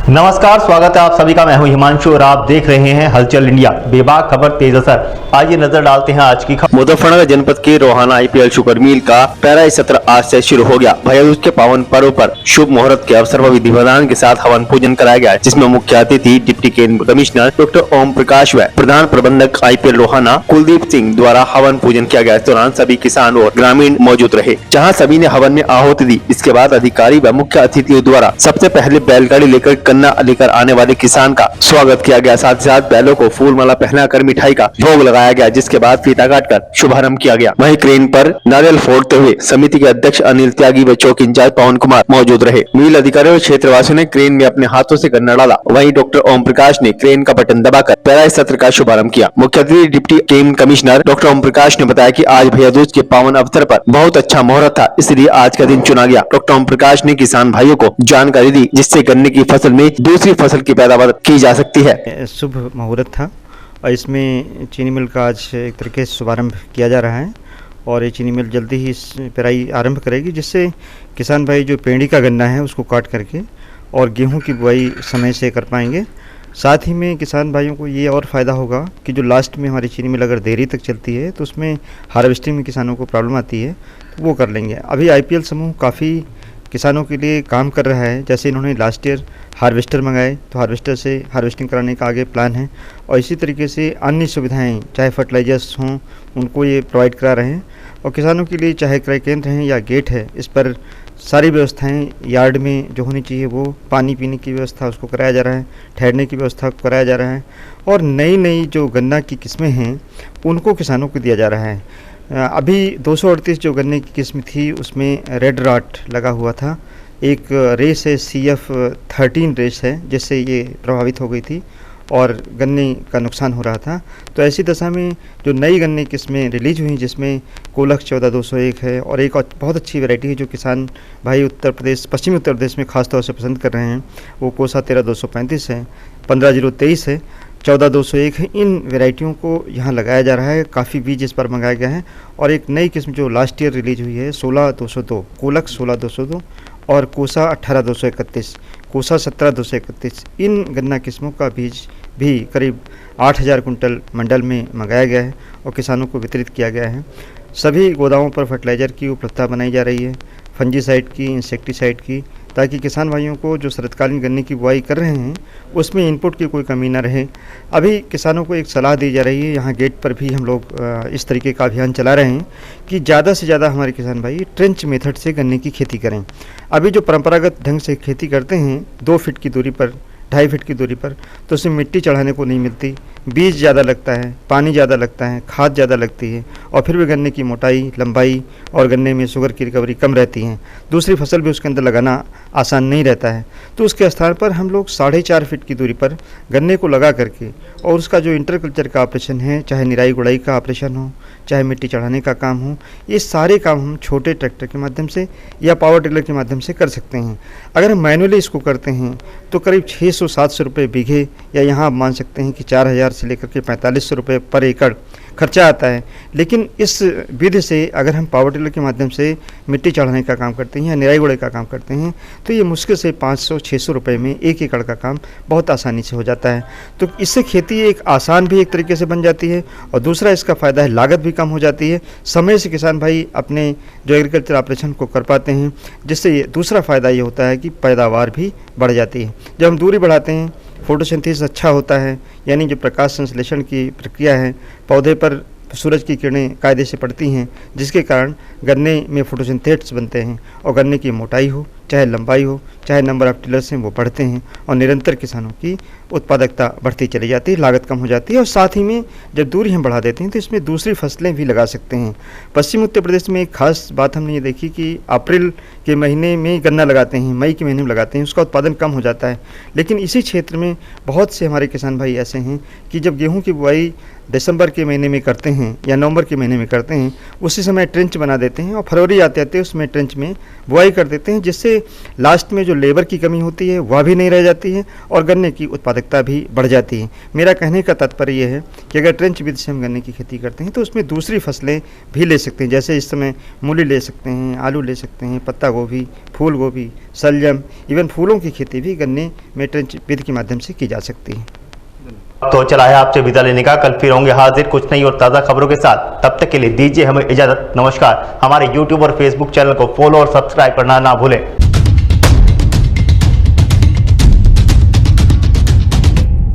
नमस्कार, स्वागत है आप सभी का। मैं हूं हिमांशु और आप देख रहे हैं हलचल इंडिया। बेबाक खबर तेज असर। आइए नजर डालते हैं आज की खबर। मुजफ्फरनगर जनपद के रोहाना IPL शुगर मिल का पैरा सत्र आज से शुरू हो गया। भैया दूज के पावन पर्व पर शुभ मुहूर्त के अवसर पर विधि विधान के साथ हवन पूजन कराया गया, जिसमें मुख्य अतिथि deputy commissioner doctor Om Prakash व प्रधान प्रबंधक IPL रोहाना कुलदीप सिंह द्वारा हवन पूजन किया गया। इस दौरान सभी किसान और ग्रामीण मौजूद रहे, जहाँ सभी ने हवन में आहुति दी। इसके बाद अधिकारी व मुख्य अतिथियों द्वारा सबसे पहले बैलगाड़ी लेकर कन्ना लेकर आने वाले किसान का स्वागत किया गया। साथ ही साथ बैलों को फूल माला पहनाकर मिठाई का भोग लगाया गया, जिसके बाद फीता काटकर शुभारंभ किया गया। वहीं क्रेन पर नारियल फोड़ते हुए समिति के अध्यक्ष अनिल त्यागी व चौकी इंचार्ज पवन कुमार मौजूद रहे। मिल अधिकारियों और क्षेत्रवासियों ने क्रेन में अपने हाथों से गन्ना डाला। वहीं डॉक्टर ओम प्रकाश ने क्रेन का बटन दबाकर पैरा सत्र का शुभारंभ किया। मुख्य अतिथि deputy commissioner doctor Om Prakash ने बताया कि आज भैया दूज के पावन अवसर पर बहुत अच्छा मुहूर्त था, इसलिए आज का दिन चुना गया। डॉक्टर ओम प्रकाश ने किसान भाइयों को जानकारी दी, जिससे गन्ने की फसल में दूसरी फसल की पैदावार की जा सकती है। शुभ मुहूर्त था और इसमें चीनी मिल का आज एक तरीके से शुभारंभ किया जा रहा है और ये चीनी मिल जल्दी ही पेराई आरंभ करेगी, जिससे किसान भाई जो पेंडी का गन्ना है उसको काट करके और गेहूं की बुआई समय से कर पाएंगे। साथ ही में किसान भाइयों को ये और फ़ायदा होगा कि जो लास्ट में हमारी चीनी मिल अगर देरी तक चलती है तो उसमें हार्वेस्टिंग में किसानों को प्रॉब्लम आती है, तो वो कर लेंगे। अभी IPL समूह काफ़ी किसानों के लिए काम कर रहा है। जैसे इन्होंने लास्ट ईयर हार्वेस्टर मंगाए, तो हार्वेस्टर से हार्वेस्टिंग कराने का आगे प्लान है और इसी तरीके से अन्य सुविधाएं चाहे फर्टिलाइजर्स हों उनको ये प्रोवाइड करा रहे हैं। और किसानों के लिए चाहे क्रय केंद्र हैं या गेट है, इस पर सारी व्यवस्थाएं यार्ड में जो होनी चाहिए, वो पानी पीने की व्यवस्था उसको कराया जा रहा है, ठहरने की व्यवस्था को कराया जा रहा है और नई नई जो गन्ना की किस्में हैं उनको किसानों को दिया जा रहा है। अभी 238 जो गन्ने की किस्म थी उसमें रेड राट लगा हुआ था। एक रेस है CF13 रेस है, जिससे ये प्रभावित हो गई थी और गन्ने का नुकसान हो रहा था। तो ऐसी दशा में जो नई गन्ने किस्में रिलीज हुई, जिसमें कोलख 14201 है और एक बहुत अच्छी वैरायटी है जो किसान भाई उत्तर प्रदेश, पश्चिमी उत्तर प्रदेश में खास तौर से पसंद कर रहे हैं, वो कोसा 13235 है, 15023 है, 14201 है। इन वैरायटियों को यहाँ लगाया जा रहा है। काफ़ी बीज इस पर मंगाया गया है और एक नई किस्म जो लास्ट ईयर रिलीज हुई है 16202, कोलक 16202 और कोसा 18231, कोसा 17231, इन गन्ना किस्मों का बीज भी करीब 8000 कुंटल मंडल में मंगाया गया है और किसानों को वितरित किया गया है। सभी गोदामों पर फर्टिलाइज़र की उपलब्धता बनाई जा रही है, फंजीसाइड की, इंसेक्टिसाइड की, ताकि किसान भाइयों को जो शरतकालीन गन्ने की बुआई कर रहे हैं उसमें इनपुट की कोई कमी न रहे। अभी किसानों को एक सलाह दी जा रही है, यहाँ गेट पर भी हम लोग इस तरीके का अभियान चला रहे हैं कि ज़्यादा से ज़्यादा हमारे किसान भाई ट्रेंच मेथड से गन्ने की खेती करें। अभी जो परंपरागत ढंग से खेती करते हैं 2 फीट की दूरी पर, 2.5 फीट की दूरी पर, तो उसमें मिट्टी चढ़ाने को नहीं मिलती, बीज ज़्यादा लगता है, पानी ज़्यादा लगता है, खाद ज़्यादा लगती है और फिर भी गन्ने की मोटाई, लंबाई और गन्ने में शुगर की रिकवरी कम रहती है। दूसरी फसल भी उसके अंदर लगाना आसान नहीं रहता है। तो उसके स्थान पर हम लोग 4.5 फीट की दूरी पर गन्ने को लगा करके और उसका जो इंटरकल्चर का ऑपरेशन है, चाहे निराई गुड़ाई का ऑपरेशन हो, चाहे मिट्टी चढ़ाने का काम हो, ये सारे काम हम छोटे ट्रैक्टर के माध्यम से या पावर टिलर के माध्यम से कर सकते हैं। अगर हम मैनुअली इसको करते हैं तो करीब 600-700 रुपये बीघे, या यहाँ आप मान सकते हैं कि 4000 से लेकर के 4500 रुपये पर एकड़ खर्चा आता है। लेकिन इस विधि से अगर हम पावर टिलर के माध्यम से मिट्टी चढ़ाने का काम करते हैं या निराई गुड़ाई का काम करते हैं तो ये मुश्किल से 500-600 रुपये में 1 एकड़ का काम बहुत आसानी से हो जाता है। तो इससे खेती एक आसान भी एक तरीके से बन जाती है और दूसरा इसका फ़ायदा है लागत भी कम हो जाती है। समय से किसान भाई अपने जो एग्रीकल्चर ऑपरेशन को कर पाते हैं, जिससे दूसरा फ़ायदा ये होता है कि पैदावार भी बढ़ जाती है। जब हम दूरी बढ़ाते हैं, फोटोसिंथेसिस अच्छा होता है, यानी जो प्रकाश संश्लेषण की प्रक्रिया है, पौधे पर सूरज की किरणें कायदे से पड़ती हैं, जिसके कारण गन्ने में फोटोसिंथेट्स बनते हैं और गन्ने की मोटाई हो, चाहे लंबाई हो, चाहे नंबर ऑफ टिलर्स हैं वो बढ़ते हैं और निरंतर किसानों की उत्पादकता बढ़ती चली जाती है, लागत कम हो जाती है। और साथ ही में जब दूरी हम बढ़ा देते हैं तो इसमें दूसरी फसलें भी लगा सकते हैं। पश्चिम उत्तर प्रदेश में एक खास बात हमने ये देखी कि अप्रैल के महीने में गन्ना लगाते हैं, मई के महीने में लगाते हैं, उसका उत्पादन कम हो जाता है। लेकिन इसी क्षेत्र में बहुत से हमारे किसान भाई ऐसे हैं कि जब गेहूँ की बुआई दिसंबर के महीने में करते हैं या नवंबर के महीने में करते हैं, उसी समय ट्रेंच बना देते हैं और फरवरी आते आते उसमें ट्रेंच में बुआई कर देते हैं, जिससे जिससे लास्ट में जो लेबर की कमी होती है वह भी नहीं रह जाती है और गन्ने की उत्पादकता भी बढ़ जाती है। मेरा कहने का तात्पर्य यह है कि अगर ट्रेंच विधि से हम गन्ने की खेती करते हैं तो उसमें दूसरी फसलें भी ले सकते हैं, जैसे इस समय मूली ले सकते हैं, आलू ले सकते हैं, पत्ता गोभी, फूल गोभी, शलजम, इवन फूलों की खेती भी गन्ने में ट्रेंच विधि के माध्यम से की जा सकती है। तो चला है आपसे विदा लेने का, कल फिर होंगे हाजिर कुछ नई और ताज़ा खबरों के साथ। तब तक के लिए दीजिए हमें इजाज़त। नमस्कार। हमारे YouTube और Facebook चैनल को फॉलो और सब्सक्राइब करना ना भूलें।